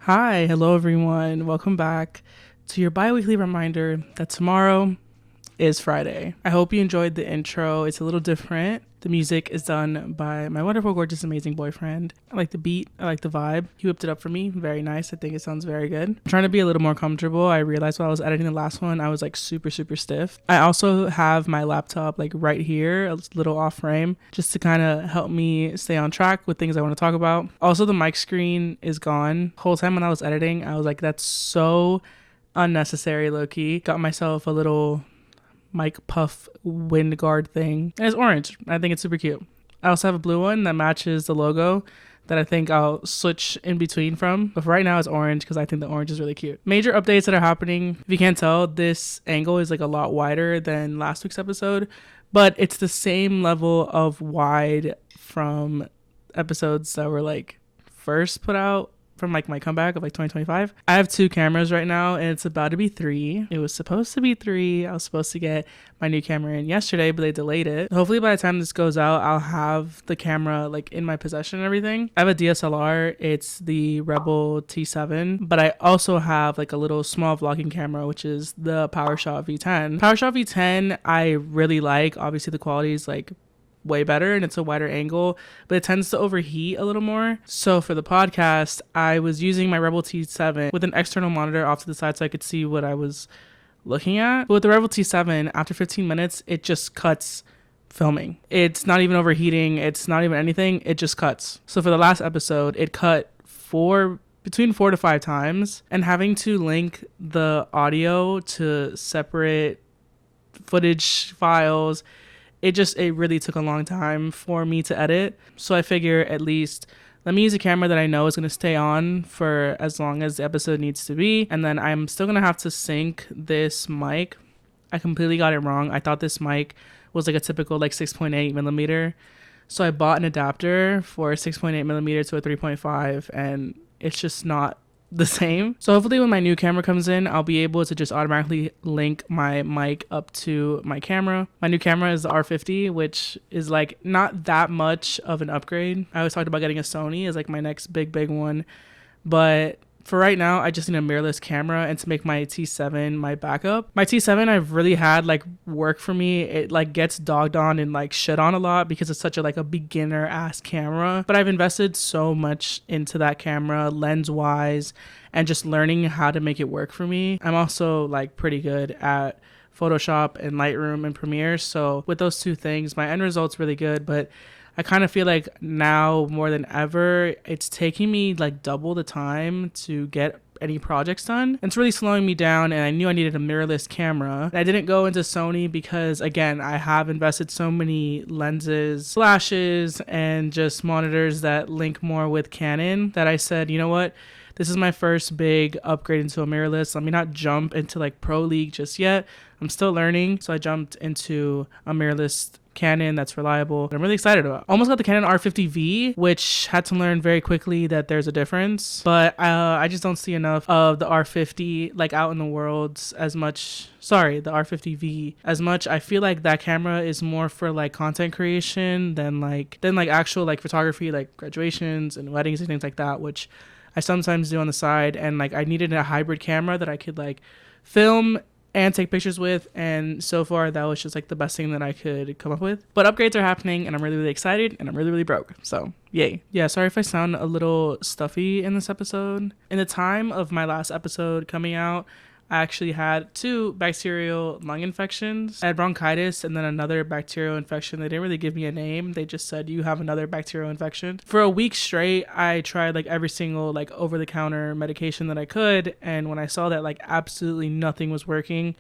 Hi, hello everyone. Welcome back to your bi-weekly reminder that tomorrow is Friday. I hope you enjoyed the intro. It's a little different. The music is done by my wonderful, gorgeous, amazing boyfriend. I like the beat. I like the vibe. He whipped it up for me. Very nice. I think it sounds very good. I'm trying to be a little more comfortable. I realized while I was editing the last one, I was like super stiff. I also have my laptop like right here, a little off frame, just to kind of help me stay on track with things I want to talk about. Also, the mic screen is gone. The whole time when I was editing, I was like, that's so unnecessary, low-key. Got myself a little mic puff wind guard thing, and it's orange. I think it's super cute. I also have a blue one that matches the logo that I think I'll switch in between from, but for right now it's orange because I think the orange is really cute. Major updates that are happening. If you can't tell, this angle is like a lot wider than last week's episode, but it's the same level of wide from episodes that were like first put out from like my comeback of like 2025. I have 2 cameras right now and it's about to be 3. It was supposed to be 3. I was supposed to get my new camera in yesterday, but they delayed it. Hopefully by the time this goes out, I'll have the camera like in my possession and everything. I have a DSLR. It's the Rebel T7, but I also have like a little small vlogging camera, which is the PowerShot V10. PowerShot V10 I really like. Obviously the quality is like way better and it's a wider angle, but it tends to overheat a little more. So for the podcast, I was using my Rebel T7 with an external monitor off to the side so I could see what I was looking at. But with the Rebel T7, after 15 minutes, it just cuts filming. It's not even overheating. It's not even anything. It just cuts. So for the last episode, it cut between 4 to 5 times, and having to link the audio to separate footage files, it really took a long time for me to edit. So I figure at least let me use a camera that I know is going to stay on for as long as the episode needs to be. And then I'm still going to have to sync this mic. I completely got it wrong. I thought this mic was like a typical like 6.8 millimeter. So I bought an adapter for a 6.8 millimeter to a 3.5 and it's just not the same. So hopefully when my new camera comes in, I'll be able to just automatically link my mic up to my camera. My new camera is the R50, which is like not that much of an upgrade. I always talked about getting a Sony as like my next big one, but for right now, I just need a mirrorless camera and to make my T7 my backup. My T7 I've really had like work for me. It like gets dogged on and like shit on a lot because it's such a beginner ass camera. But I've invested so much into that camera lens wise and just learning how to make it work for me. I'm also like pretty good at Photoshop and Lightroom and Premiere. So with those 2 things, my end result's really good, but I kind of feel like now more than ever, it's taking me like double the time to get any projects done. And it's really slowing me down, and I knew I needed a mirrorless camera. And I didn't go into Sony because, again, I have invested so many lenses, flashes, and just monitors that link more with Canon that I said, you know what? This is my first big upgrade into a mirrorless. Let me not jump into like Pro League just yet. I'm still learning. So I jumped into a mirrorless Canon that's reliable. I'm really excited about. Almost got the Canon R50V, which had to learn very quickly that there's a difference, but I just don't see enough of the R50 like out in the world as much. Sorry, the R50V as much. I feel like that camera is more for like content creation than like actual like photography, like graduations and weddings and things like that, which I sometimes do on the side. And like I needed a hybrid camera that I could like film and take pictures with, and so far that was just like the best thing that I could come up with. But upgrades are happening and I'm really excited and I'm really broke, so yay. Yeah, sorry if I sound a little stuffy in this episode. In the time of my last episode coming out, I actually had 2 bacterial lung infections. I had bronchitis and then another bacterial infection. They didn't really give me a name. They just said you have another bacterial infection. For a week straight, I tried like every single like over-the-counter medication that I could. And when I saw that like absolutely nothing was working,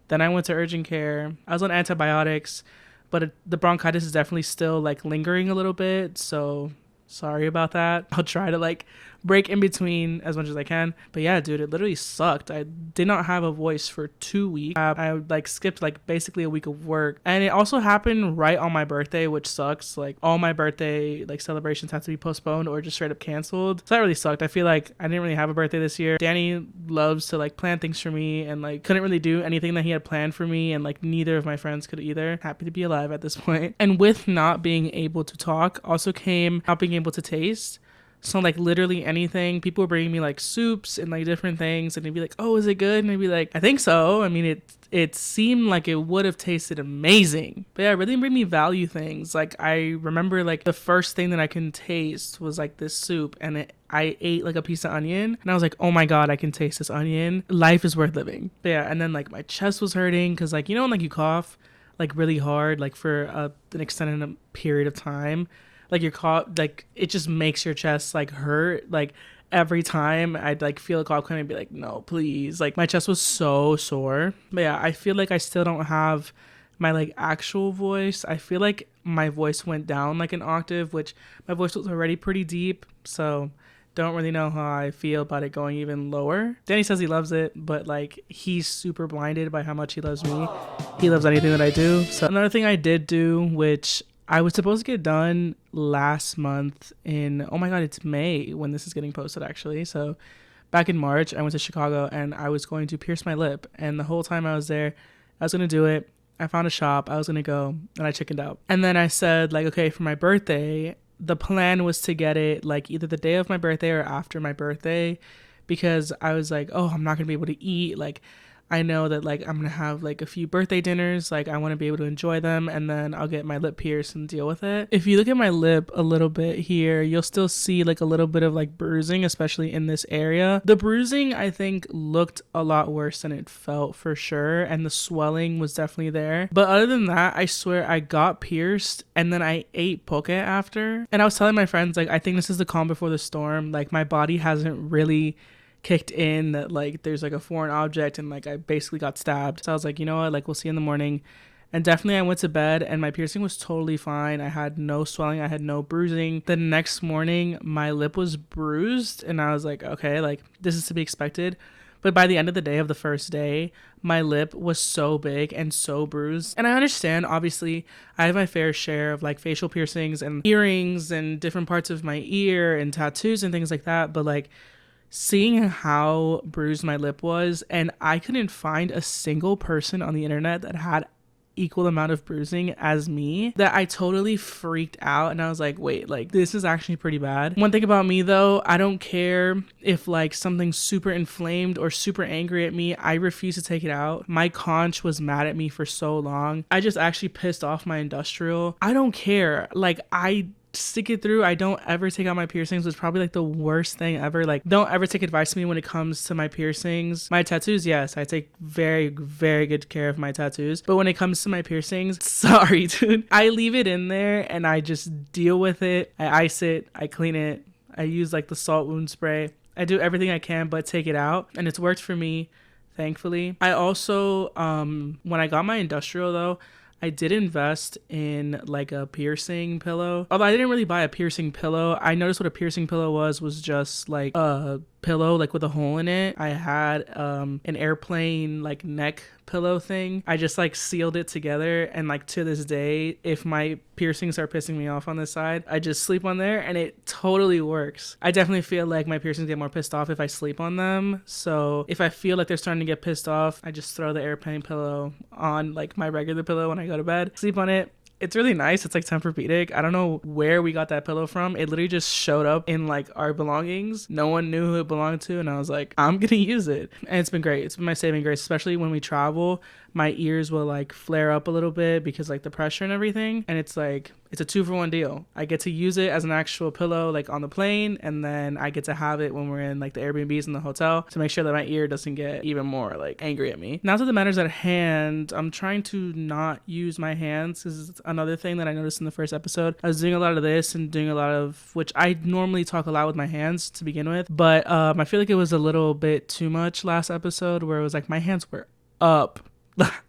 then I went to urgent care. I was on antibiotics, but the bronchitis is definitely still like lingering a little bit. So sorry about that. I'll try to like break in between as much as I can. But yeah, dude, it literally sucked. I did not have a voice for 2 weeks. I like skipped like basically a week of work. And it also happened right on my birthday, which sucks. Like all my birthday like celebrations had to be postponed or just straight up canceled. So that really sucked. I feel like I didn't really have a birthday this year. Danny loves to like plan things for me and like couldn't really do anything that he had planned for me, and like neither of my friends could either. Happy to be alive at this point. And with not being able to talk also came not being able to taste. So like literally anything, people were bringing me like soups and like different things, and they'd be like, oh, is it good? And I'd be like, I think so. I mean, it seemed like it would have tasted amazing. But yeah, it really made me value things. Like I remember like the first thing that I can taste was like this soup, and I ate like a piece of onion, and I was like, oh my god, I can taste this onion. Life is worth living. But yeah, and then like my chest was hurting because like, you know, when like you cough like really hard like for an extended period of time, like your cough, like it just makes your chest like hurt. Like every time I'd like feel a cough coming, I'd be like, no, please. Like my chest was so sore. But yeah, I feel like I still don't have my like actual voice. I feel like my voice went down like an octave, which my voice was already pretty deep. So don't really know how I feel about it going even lower. Danny says he loves it, but like he's super blinded by how much he loves me. He loves anything that I do. So another thing I did do, which I was supposed to get done last month in, oh my god, it's May when this is getting posted actually. So back in March, I went to Chicago and I was going to pierce my lip. And the whole time I was there, I was going to do it. I found a shop, I was going to go, and I chickened out. And then I said like, okay, for my birthday, the plan was to get it like either the day of my birthday or after my birthday, because I was like, oh, I'm not going to be able to eat. Like, I know that like I'm gonna have like a few birthday dinners, like I want to be able to enjoy them, and then I'll get my lip pierced and deal with it. If you look at my lip a little bit here, you'll still see like a little bit of like bruising, especially in this area. The bruising I think looked a lot worse than it felt for sure, and the swelling was definitely there. But other than that, I swear I got pierced and then I ate poke after. And I was telling my friends like, I think this is the calm before the storm. Like my body hasn't really kicked in that like there's like a foreign object, and like I basically got stabbed. So I was like, you know what, like we'll see in the morning. And definitely I went to bed and my piercing was totally fine. I had no swelling, I had no bruising. The next morning my lip was bruised, and I was like, okay, like this is to be expected. But by the end of the day of the first day, my lip was so big and so bruised. And I understand, obviously, I have my fair share of like facial piercings and earrings and different parts of my ear and tattoos and things like that. But like seeing how bruised my lip was, and I couldn't find a single person on the internet that had equal amount of bruising as me, that I totally freaked out. And I was like, wait, like this is actually pretty bad. One thing about me though, I don't care if like something's super inflamed or super angry at me, I refuse to take it out. My conch was mad at me for so long. I just actually pissed off my industrial. I don't care. Like I stick it through. I don't ever take out my piercings, which is probably like the worst thing ever. Like don't ever take advice from me when it comes to my piercings. My tattoos, yes, I take very, very good care of my tattoos. But when it comes to my piercings, sorry, dude. I leave it in there and I just deal with it. I ice it, I clean it, I use like the salt wound spray. I do everything I can but take it out, and it's worked for me, thankfully. I also, when I got my industrial though, I did invest in like a piercing pillow. Although I didn't really buy a piercing pillow. I noticed what a piercing pillow was just like a pillow like with a hole in it. I had an airplane like neck pillow thing. I just like sealed it together, and like to this day, if my piercings are pissing me off on this side, I just sleep on there and it totally works. I definitely feel like my piercings get more pissed off if I sleep on them. So if I feel like they're starting to get pissed off, I just throw the airplane pillow on like my regular pillow when I go to bed, sleep on it. It's really nice. It's like Tempur-Pedic. I don't know where we got that pillow from. It literally just showed up in like our belongings. No one knew who it belonged to, and I was like, I'm gonna use it. And it's been great. It's been my saving grace, especially when we travel. My ears will like flare up a little bit because like the pressure and everything. And it's like, it's a 2-for-1 deal. I get to use it as an actual pillow like on the plane, and then I get to have it when we're in like the Airbnbs in the hotel to make sure that my ear doesn't get even more like angry at me. Now to the matters at hand, I'm trying to not use my hands. This is another thing that I noticed in the first episode. I was doing a lot of this and doing a lot of, which I normally talk a lot with my hands to begin with, but I feel like it was a little bit too much last episode, where it was like my hands were up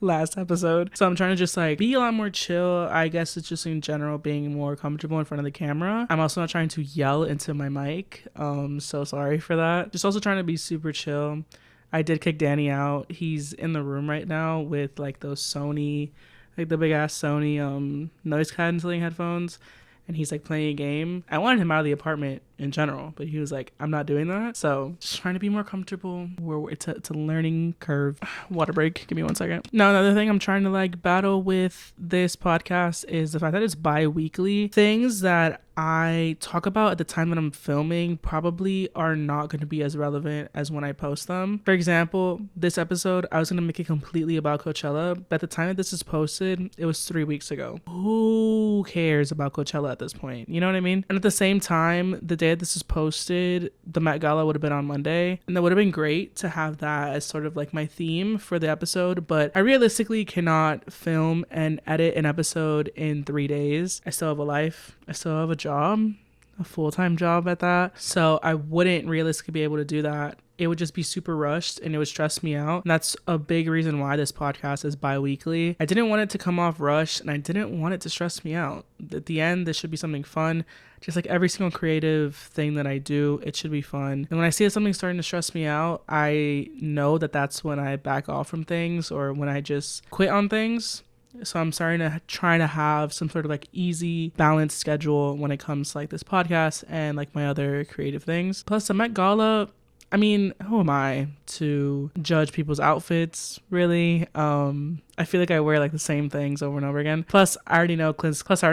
last episode. So I'm trying to just like be a lot more chill. I guess it's just in general being more comfortable in front of the camera. I'm also not trying to yell into my mic. So sorry for that. Just also trying to be super chill. I did kick Danny out. He's in the room right now with like those Sony, like the big ass Sony noise canceling headphones, and he's like playing a game. I wanted him out of the apartment in general, but he was like, I'm not doing that. So just trying to be more comfortable. It's a learning curve. Water break. Give me 1 second. Now, another thing I'm trying to like battle with this podcast is the fact that it's bi-weekly. Things that I talk about at the time that I'm filming probably are not going to be as relevant as when I post them. For example, this episode, I was going to make it completely about Coachella, but at the time that this is posted, it was 3 weeks ago. Who cares about Coachella at this point? You know what I mean? And at the same time, the day that this is posted, the Met Gala would have been on Monday, and that would have been great to have that as sort of like my theme for the episode, but I realistically cannot film and edit an episode in 3 days. I still have a life. I still have a job, a full-time job at that. So I wouldn't realistically be able to do that. It would just be super rushed and it would stress me out. And that's a big reason why this podcast is bi-weekly. I didn't want it to come off rushed and I didn't want it to stress me out. At the end, this should be something fun. Just like every single creative thing that I do, it should be fun. And when I see that something's starting to stress me out, I know that that's when I back off from things or when I just quit on things. So I'm starting to try to have some sort of like easy, balanced schedule when it comes to like this podcast and like my other creative things. Plus the Met Gala, I mean, who am I to judge people's outfits, really? I feel like I wear like the same things over and over again. Plus, I already know Chris Clemens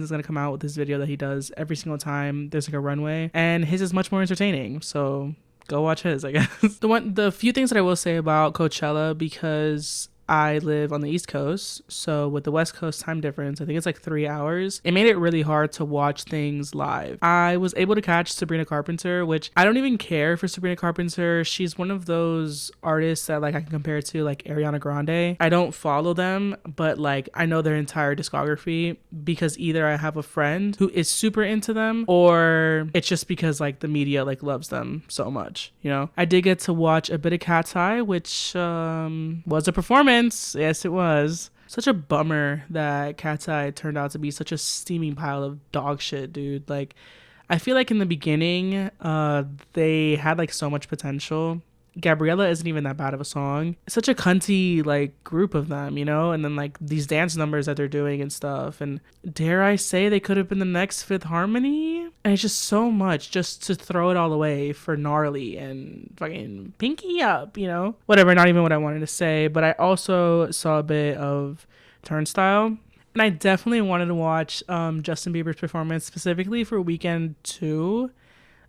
is going to come out with this video that he does every single time there's like a runway. And his is much more entertaining. So go watch his, I guess. The few things that I will say about Coachella, because I live on the East Coast, so with the West Coast time difference, I think it's like 3 hours. It made it really hard to watch things live. I was able to catch Sabrina Carpenter, which I don't even care for Sabrina Carpenter. She's one of those artists that like I can compare to like Ariana Grande. I don't follow them, but like I know their entire discography because either I have a friend who is super into them or it's just because like the media like loves them so much, you know? I did get to watch a bit of Kace, which was a performance. Yes, it was. Such a bummer that Cat's Eye turned out to be such a steaming pile of dog shit, dude. Like, I feel like in the beginning, they had like so much potential. Gabriella isn't even that bad of a song. It's such a cunty like group of them, you know, and then like these dance numbers that they're doing and stuff, and dare I say they could have been the next Fifth Harmony. And it's just so much just to throw it all away for Gnarly and fucking Pinky Up, you know, whatever. Not even what I wanted to say, but I also saw a bit of Turnstile. And I definitely wanted to watch Justin Bieber's performance specifically for Weekend 2.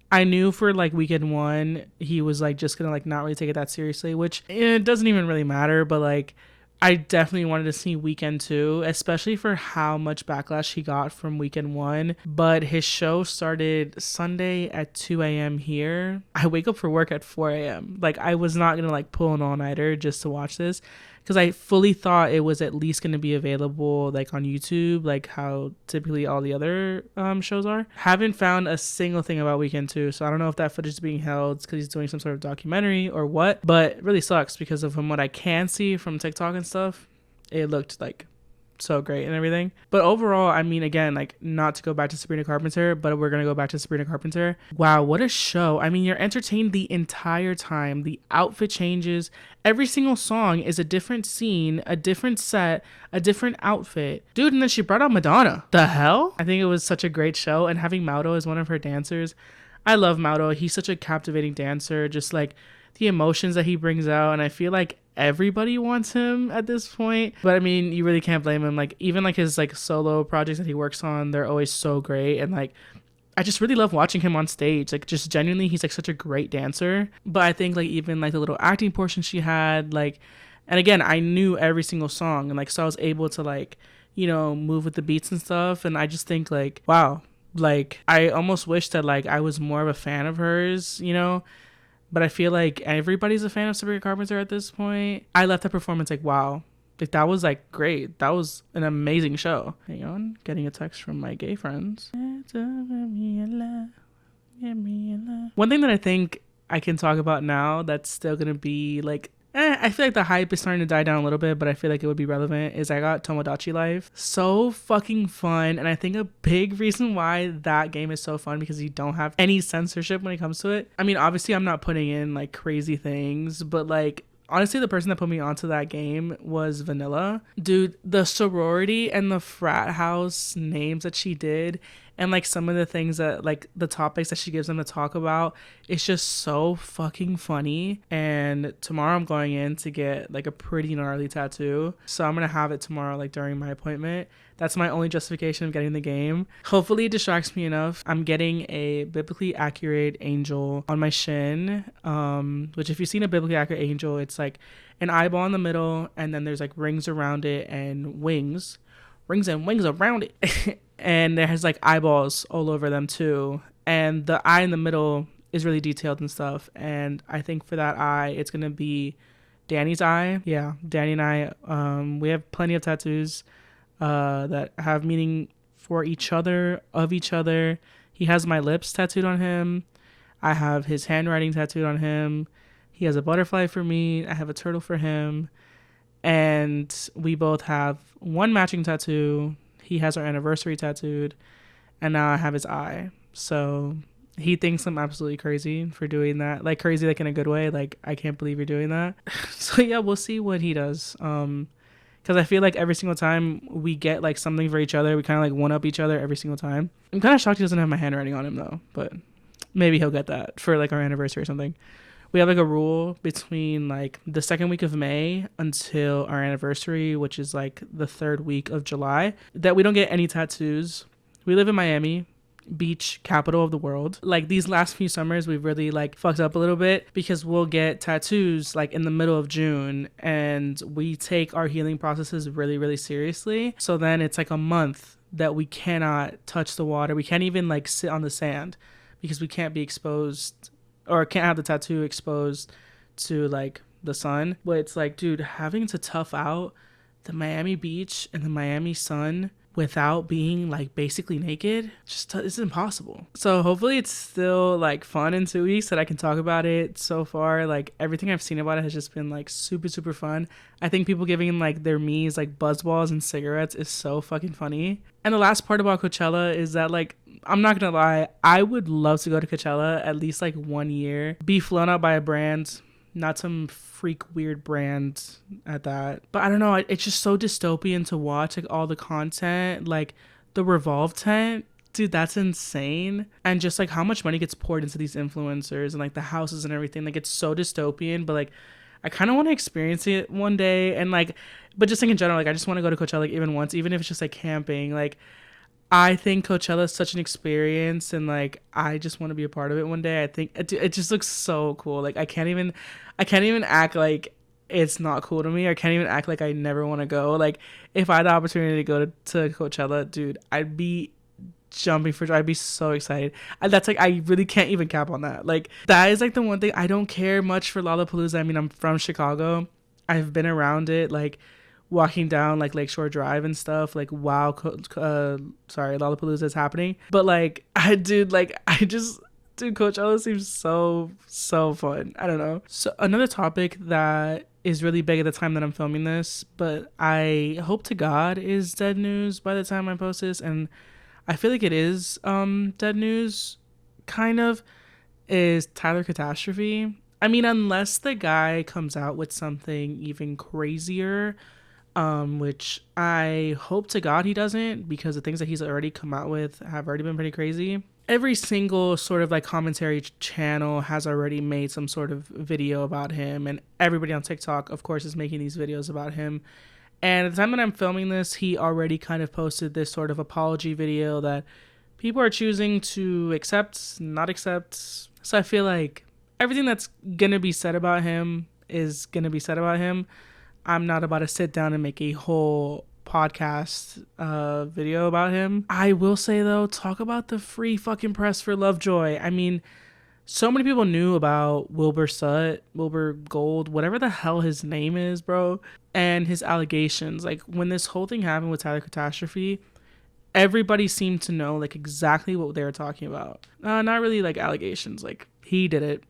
I knew for like Weekend 1 he was like just gonna like not really take it that seriously, which it doesn't even really matter, but like I definitely wanted to see Weekend 2, especially for how much backlash he got from Weekend 1. But his show started Sunday at 2 a.m. here. I wake up for work at 4 a.m. Like I was not gonna like pull an all-nighter just to watch this, because I fully thought it was at least going to be available like on YouTube, like how typically all the other shows are. Haven't found a single thing about Weekend 2, so I don't know if that footage is being held because he's doing some sort of documentary or what, but it really sucks because of from what I can see from TikTok and stuff, it looked like so great and everything. But overall, I mean, again, like not to go back to Sabrina Carpenter, but we're gonna go back to Sabrina Carpenter. Wow, what a show. I mean, you're entertained the entire time. The outfit changes. Every single song is a different scene, a different set, a different outfit. Dude, and then she brought out Madonna. The hell? I think it was such a great show, and having Mauro as one of her dancers. I love Mauro. He's such a captivating dancer, just like the emotions that he brings out, and I feel like everybody wants him at this point. But I mean, you really can't blame him. Like even like his like solo projects that he works on, they're always so great, and like I just really love watching him on stage. Like just genuinely, he's like such a great dancer. But I think like even like the little acting portion she had, like, and again, I knew every single song, and like so I was able to like, you know, move with the beats and stuff. And I just think like, wow, like I almost wish that like I was more of a fan of hers, you know. But I feel like everybody's a fan of Sabrina Carpenter at this point. I left that performance like, wow. Like, that was, like, great. That was an amazing show. Hang on. Getting a text from my gay friends. One thing that I think I can talk about now that's still going to be, like, I feel like the hype is starting to die down a little bit, but I feel like it would be relevant, is I got Tomodachi Life. So fucking fun. And I think a big reason why that game is so fun because you don't have any censorship when it comes to it. I mean, obviously I'm not putting in like crazy things, but like honestly, the person that put me onto that game was Vanilla. Dude, the sorority and the frat house names that she did, and like some of the things that like the topics that she gives them to talk about, it's just so fucking funny. And tomorrow I'm going in to get like a pretty gnarly tattoo, so I'm gonna have it tomorrow like during my appointment. That's my only justification of getting the game. Hopefully it distracts me enough. I'm getting a biblically accurate angel on my shin, which if you've seen a biblically accurate angel, it's like an eyeball in the middle, and then there's like rings around it and wings and wings around it. And there has like eyeballs all over them too. And the eye in the middle is really detailed and stuff. And I think for that eye, it's going to be Danny's eye. Yeah, Danny and I, we have plenty of tattoos that have meaning for each other, of each other. He has my lips tattooed on him. I have his handwriting tattooed on him. He has a butterfly for me. I have a turtle for him. And we both have one matching tattoo. He has our anniversary tattooed. And now I have his eye. So he thinks I'm absolutely crazy for doing that. Like crazy, like in a good way. Like, I can't believe you're doing that. So yeah, we'll see what he does. Because I feel like every single time we get like something for each other, we kind of like one up each other every single time. I'm kind of shocked he doesn't have my handwriting on him though. But maybe he'll get that for like our anniversary or something. We have like a rule between like the second week of May until our anniversary, which is like the third week of July, that we don't get any tattoos. We live in Miami, beach capital of the world. Like these last few summers, we've really like fucked up a little bit because we'll get tattoos like in the middle of June, and we take our healing processes really, really seriously. So then it's like a month that we cannot touch the water. We can't even like sit on the sand because we can't be exposed, or can't have the tattoo exposed to like the sun. But it's like, dude, having to tough out the Miami beach and the Miami sun without being like basically naked, just it's impossible. So hopefully it's still like fun in 2 weeks that I can talk about it. So far, like everything I've seen about it has just been like super, super fun. I think people giving like their me's like buzzballs and cigarettes is so fucking funny. And the last part about Coachella is that like, I'm not gonna lie, I would love to go to Coachella at least like 1 year, be flown out by a brand, not some freak weird brand at that. But I don't know, it's just so dystopian to watch, like all the content, like the Revolve tent, dude, that's insane. And just like how much money gets poured into these influencers and like the houses and everything, like it's so dystopian. But like I kind of want to experience it one day. And like, but just like in general, like I just want to go to Coachella like even once, even if it's just like camping. Like I think Coachella is such an experience, and like I just want to be a part of it one day. I think it just looks so cool. Like I can't even act like it's not cool to me. I can't even act like I never want to go. Like if I had the opportunity to go to Coachella, dude, I'd be jumping for joy. I'd be so excited. That's like, I really can't even cap on that. Like that is like the one thing. I don't care much for Lollapalooza. I mean, I'm from Chicago. I've been around it, like walking down like Lakeshore Drive and stuff, like wow, Lollapalooza is happening. But like Coachella seems so fun. I don't know. So another topic that is really big at the time that I'm filming this, but I hope to God is dead news by the time I post this, and I feel like it is dead news kind of, is Tyler Catastrophe. I mean, unless the guy comes out with something even crazier, which I hope to God he doesn't, because the things that he's already come out with have already been pretty crazy. Every single sort of like commentary channel has already made some sort of video about him, and everybody on TikTok, of course, is making these videos about him. And at the time that I'm filming this, he already kind of posted this sort of apology video that people are choosing to accept, not accept. So I feel like everything that's gonna be said about him is gonna be said about him. I'm not about to sit down and make a whole podcast video about him. I will say though, talk about the free fucking press for Lovejoy. I mean, so many people knew about Wilbur Gold, whatever the hell his name is, bro, and his allegations. Like when this whole thing happened with Tyler Catastrophe, everybody seemed to know like exactly what they were talking about. Not really like allegations, like he did it.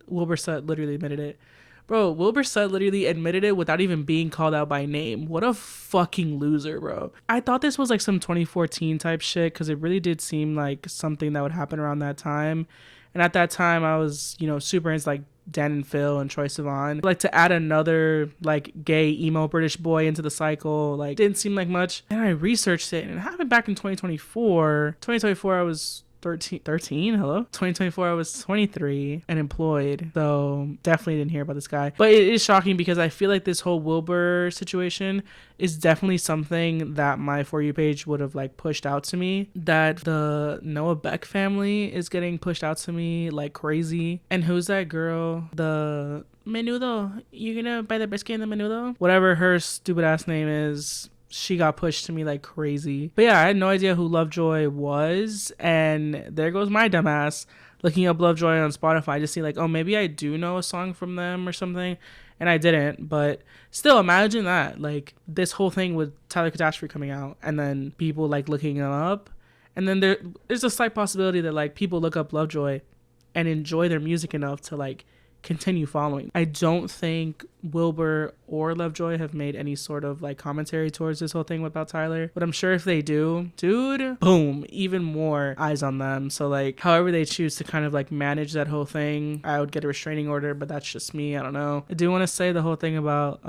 Wilbur Sut literally admitted it. Bro, Wilbur Sut literally admitted it without even being called out by name. What a fucking loser, bro. I thought this was like some 2014 type shit, because it really did seem like something that would happen around that time. And at that time, I was, super into like Dan and Phil and Troye Sivan. Like to add another like gay emo British boy into the cycle, like didn't seem like much. And I researched it, and it happened back in 2024. 2024, I was 13, hello, 2024. I was 23 and employed, so definitely didn't hear about this guy. But it is shocking because I feel like this whole Wilbur situation is definitely something that my For You page would have like pushed out to me, that the Noah Beck family is getting pushed out to me like crazy. And who's that girl, the menudo, you gonna buy the brisket and the menudo, whatever her stupid ass name is, she got pushed to me like crazy. But yeah, I had no idea who Lovejoy was, and there goes my dumbass looking up Lovejoy on Spotify to see like, oh, maybe I do know a song from them or something, and I didn't. But still, imagine that, like, this whole thing with Tyler Catastrophe coming out and then people like looking him up, and then there's a slight possibility that like people look up Lovejoy and enjoy their music enough to like continue following. I don't think Wilbur or Lovejoy have made any sort of like commentary towards this whole thing about Tyler, but I'm sure if they do, dude, boom, even more eyes on them. So like however they choose to kind of like manage that whole thing, I would get a restraining order, but that's just me. I don't know. I do want to say the whole thing about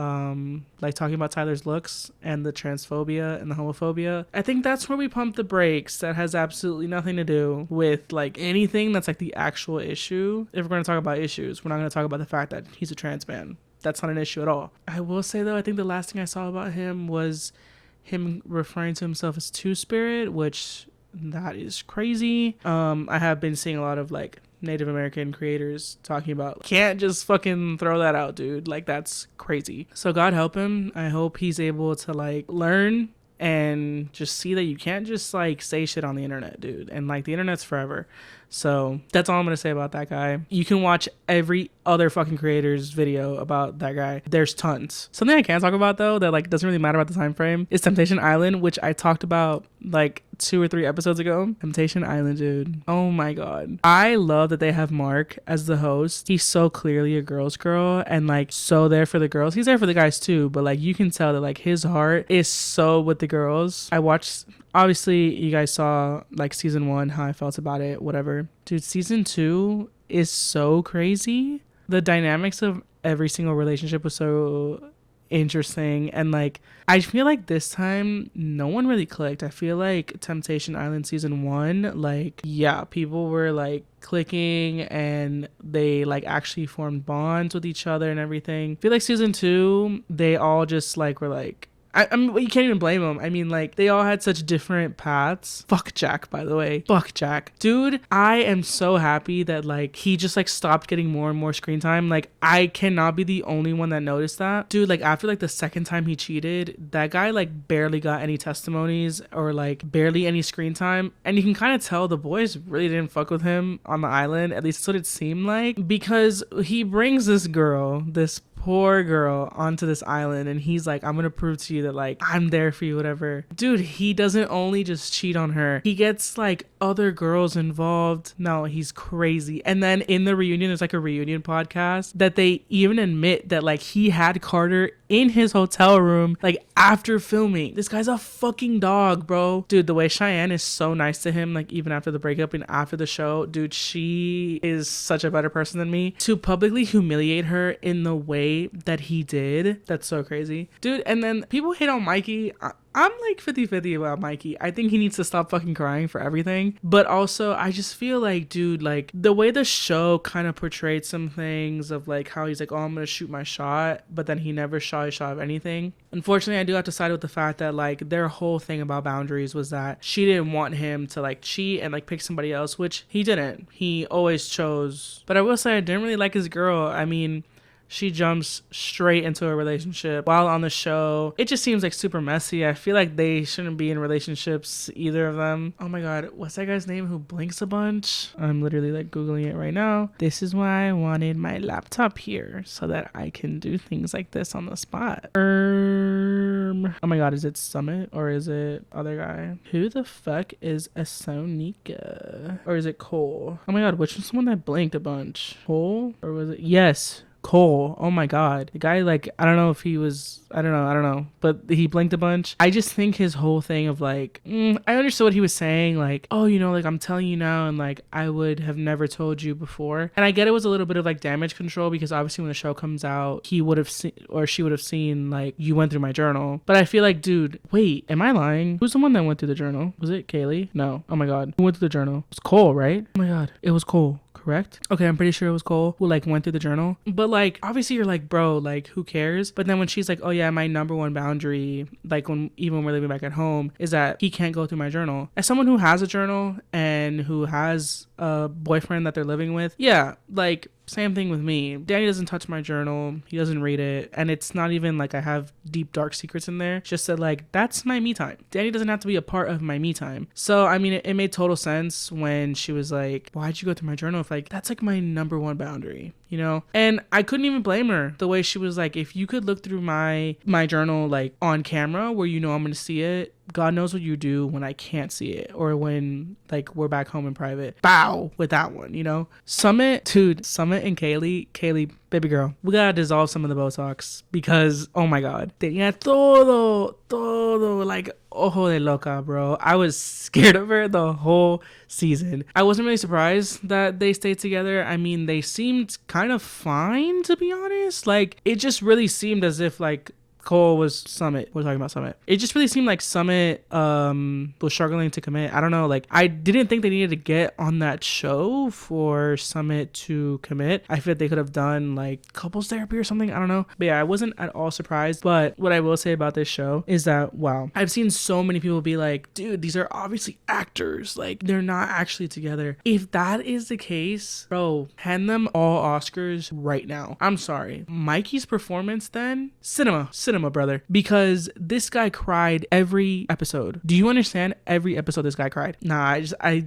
like talking about Tyler's looks and the transphobia and the homophobia. I think that's where we pump the brakes. That has absolutely nothing to do with like anything that's like the actual issue. If we're going to talk about issues, we're not going to talk about the fact that he's a trans man. That's not an issue at all. I will say though, I think the last thing I saw about him was him referring to himself as Two-Spirit, which that is crazy. I have been seeing a lot of like Native American creators talking about, can't just fucking throw that out, dude. Like that's crazy. So God help him. I hope he's able to like learn and just see that you can't just like say shit on the internet, dude. And like the internet's forever. So that's all I'm going to say about that guy. You can watch every other fucking creator's video about that guy. There's tons. Something I can't talk about though that like doesn't really matter about the time frame is Temptation Island, which I talked about like 2 or 3 episodes ago. Temptation Island, dude. Oh my God. I love that they have Mark as the host. He's so clearly a girl's girl and like so there for the girls. He's there for the guys too, but like you can tell that like his heart is so with the girls. I watched, obviously you guys saw like season 1, how I felt about it, whatever. Dude, season 2 is so crazy. The dynamics of every single relationship was so interesting, and like I feel like this time no one really clicked. I feel like Temptation Island season 1, like yeah, people were like clicking and they like actually formed bonds with each other and everything. I feel like season 2 they all just like were like, I mean, you can't even blame them. I mean, like, they all had such different paths. Fuck Jack, by the way. Fuck Jack. Dude, I am so happy that, like, he just, like, stopped getting more and more screen time. Like, I cannot be the only one that noticed that. Dude, like, after, like, the second time he cheated, that guy, like, barely got any testimonies or, like, barely any screen time. And you can kind of tell the boys really didn't fuck with him on the island. At least that's what it seemed like. Because he brings this girl, this poor girl, onto this island, and he's like, I'm gonna prove to you that like I'm there for you, whatever. Dude, he doesn't only just cheat on her, he gets like other girls involved. No, he's crazy. And then in the reunion, there's like a reunion podcast that they even admit that like he had Carter in his hotel room like after filming. This guy's a fucking dog, bro. Dude, the way Cheyenne is so nice to him, like even after the breakup and after the show, dude, she is such a better person than me. To publicly humiliate her in the way that he did, that's so crazy, dude. And then people hate on Mikey. I'm like 50-50 about Mikey. I think he needs to stop fucking crying for everything. But also, I just feel like, dude, like the way the show kind of portrayed some things of like how he's like, oh, I'm gonna shoot my shot, but then he never shot a shot of anything. Unfortunately, I do have to side with the fact that like their whole thing about boundaries was that she didn't want him to like cheat and like pick somebody else, which he didn't. He always chose. But I will say I didn't really like his girl. I mean, she jumps straight into a relationship while on the show. It just seems like super messy. I feel like they shouldn't be in relationships, either of them. Oh my God, what's that guy's name who blinks a bunch? I'm literally like Googling it right now. This is why I wanted my laptop here, so that I can do things like this on the spot. Oh my God, is it Summit or is it other guy? Who the fuck is Asonika? Or is it Cole? Oh my God, which was someone that blinked a bunch? Cole? Or was it? Yes. Cole, oh my god, the guy, like, I don't know if he was, I don't know, but he blinked a bunch. I just think his whole thing of like, I understood what he was saying, like, oh, you know, like, I'm telling you now, and like, I would have never told you before. And I get it was a little bit of like damage control, because obviously when the show comes out, he would have seen, or she would have seen, like, you went through my journal. But I feel like, dude, wait, am I lying? Who's the one that went through the journal? Was it Kaylee? No. Oh my god, who went through the journal? It was Cole, right? Oh my god, it was Cole. Correct? Okay, I'm pretty sure it was Cole who like went through the journal. But like, obviously you're like, bro, like, who cares? But then when she's like, oh yeah, my number one boundary, like, when even when we're living back at home, is that he can't go through my journal. As someone who has a journal and who has a boyfriend that they're living with, yeah, like, same thing with me. Danny doesn't touch my journal. He doesn't read it. And it's not even like I have deep, dark secrets in there. It's just that, like, that's my me time. Danny doesn't have to be a part of my me time. So, I mean, it made total sense when she was like, why'd you go through my journal? If, like, that's like my number one boundary, you know? And I couldn't even blame her. The way she was like, if you could look through my journal, like, on camera where you know I'm going to see it, God knows what you do when I can't see it, or when, like, we're back home in private. Bow with that one, you know? Summit and Kaylee, baby girl, we gotta dissolve some of the Botox, because, oh my god, tenía todo, like, ojo de loca, bro. I was scared of her the whole season. I wasn't really surprised that they stayed together. I mean, they seemed kind of fine, to be honest. Like, it just really seemed as if, like, Cole was Summit. We're talking about Summit. It just really seemed like Summit was struggling to commit. I don't know. Like, I didn't think they needed to get on that show for Summit to commit. I feel like they could have done like couples therapy or something. I don't know. But yeah, I wasn't at all surprised. But what I will say about this show is that, wow, I've seen so many people be like, dude, these are obviously actors. Like, they're not actually together. If that is the case, bro, hand them all Oscars right now. I'm sorry. Mikey's performance then, cinema, brother, because this guy cried every episode. Do you understand? Every episode this guy cried. Nah, I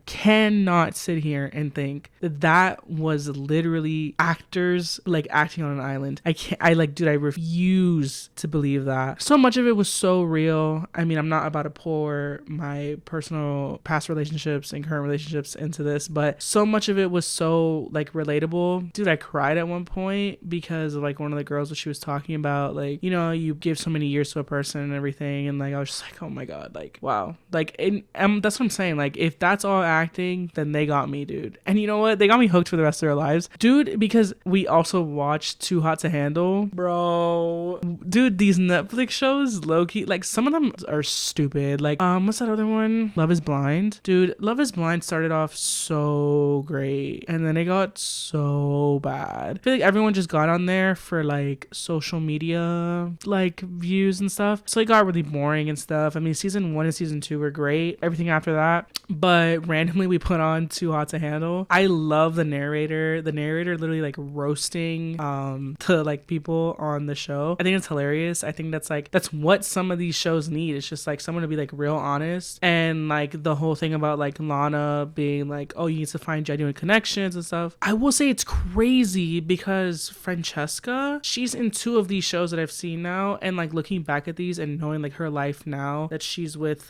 cannot sit here and think that was literally actors like acting on an island. I refuse to believe that. So much of it was so real. I mean, I'm not about to pour my personal past relationships and current relationships into this, but so much of it was so like relatable. Dude, I cried at one point because of like one of the girls that she was talking about, like, you know, you give so many years to a person and everything, and like I was just like, oh my god, like, wow, like, that's what I'm saying. Like, if that's all acting, then they got me, dude. And you know what, they got me hooked for the rest of their lives, dude, because we also watched Too Hot to Handle, bro. Dude, these Netflix shows, low-key, like, some of them are stupid. Like, what's that other one? Love is Blind. Dude, Love is Blind started off so great, and then it got so bad. I feel like everyone just got on there for like social media like views and stuff, so it got really boring and stuff. I mean, season 1 and season 2 were great, everything after that, but randomly we put on Too Hot to Handle. I love the narrator literally like roasting to like people on the show. I think it's hilarious. I think that's what some of these shows need. It's just like someone to be like real honest, and like the whole thing about like Lana being like, oh, you need to find genuine connections and stuff. I will say it's crazy because Francesca, she's in 2 of these shows that I've seen now, and like looking back at these and knowing like her life now that she's with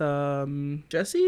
Jesse,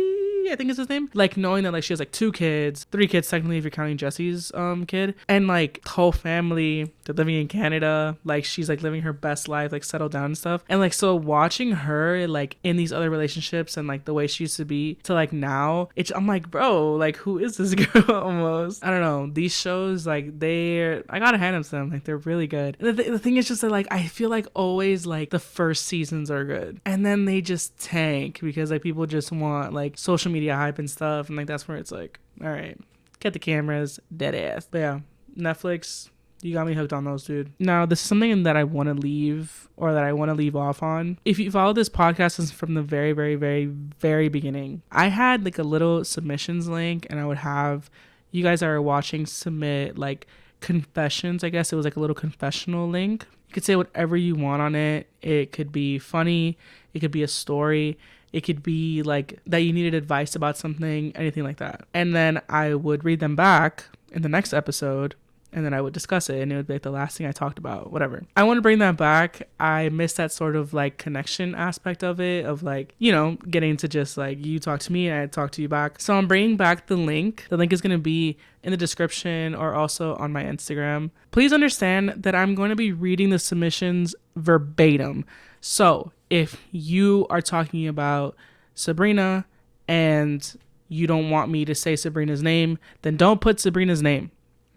I think is his name, like knowing that like she has like 2 kids, 3 kids technically if you're counting Jesse's kid, and like the whole family, they're living in Canada, like she's like living her best life, like settled down and stuff. And like, so watching her like in these other relationships and like the way she used to be to like now, I'm like, bro, like, who is this girl? Almost, I don't know, these shows, like, I gotta hand them to them, like, they're really good. And the thing is just that like I feel like always like the first seasons are good, and then they just tank because like people just want like social media hype and stuff, and like that's where it's like, all right, get the cameras, dead ass. But yeah, Netflix, you got me hooked on those, dude. Now, this is something that I want to leave off on. If you follow this podcast since from the very, very, very, very beginning, I had like a little submissions link, and I would have you guys that are watching submit like confessions. I guess it was like a little confessional link. You could say whatever you want on it. It could be funny. It could be a story. It could be like that you needed advice about something, anything like that. And then I would read them back in the next episode and then I would discuss it, and it would be like the last thing I talked about, whatever. I want to bring that back. I miss that sort of like connection aspect of it, of like, you know, getting to just like you talk to me and I talk to you back. So I'm bringing back the link. The link is going to be in the description or also on my Instagram. Please understand that I'm going to be reading the submissions verbatim. So if you are talking about Sabrina and you don't want me to say Sabrina's name, then don't put Sabrina's name.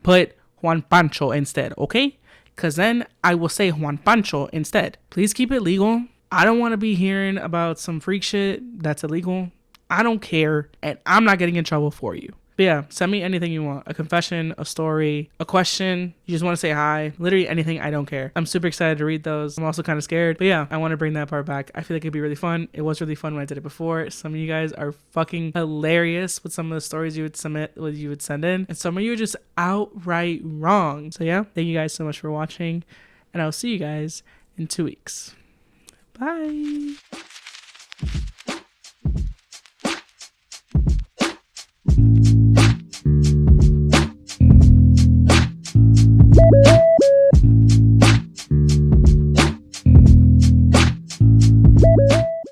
Put Juan Pancho instead, okay? Because then I will say Juan Pancho instead. Please keep it legal. I don't want to be hearing about some freak shit that's illegal. I don't care, and I'm not getting in trouble for you. But yeah, send me anything you want. A confession, a story, a question. You just want to say hi. Literally anything. I don't care. I'm super excited to read those. I'm also kind of scared. But yeah, I want to bring that part back. I feel like it'd be really fun. It was really fun when I did it before. Some of you guys are fucking hilarious with some of the stories you would submit, what you would send in. And some of you are just outright wrong. So yeah, thank you guys so much for watching. And I'll see you guys in 2 weeks. Bye.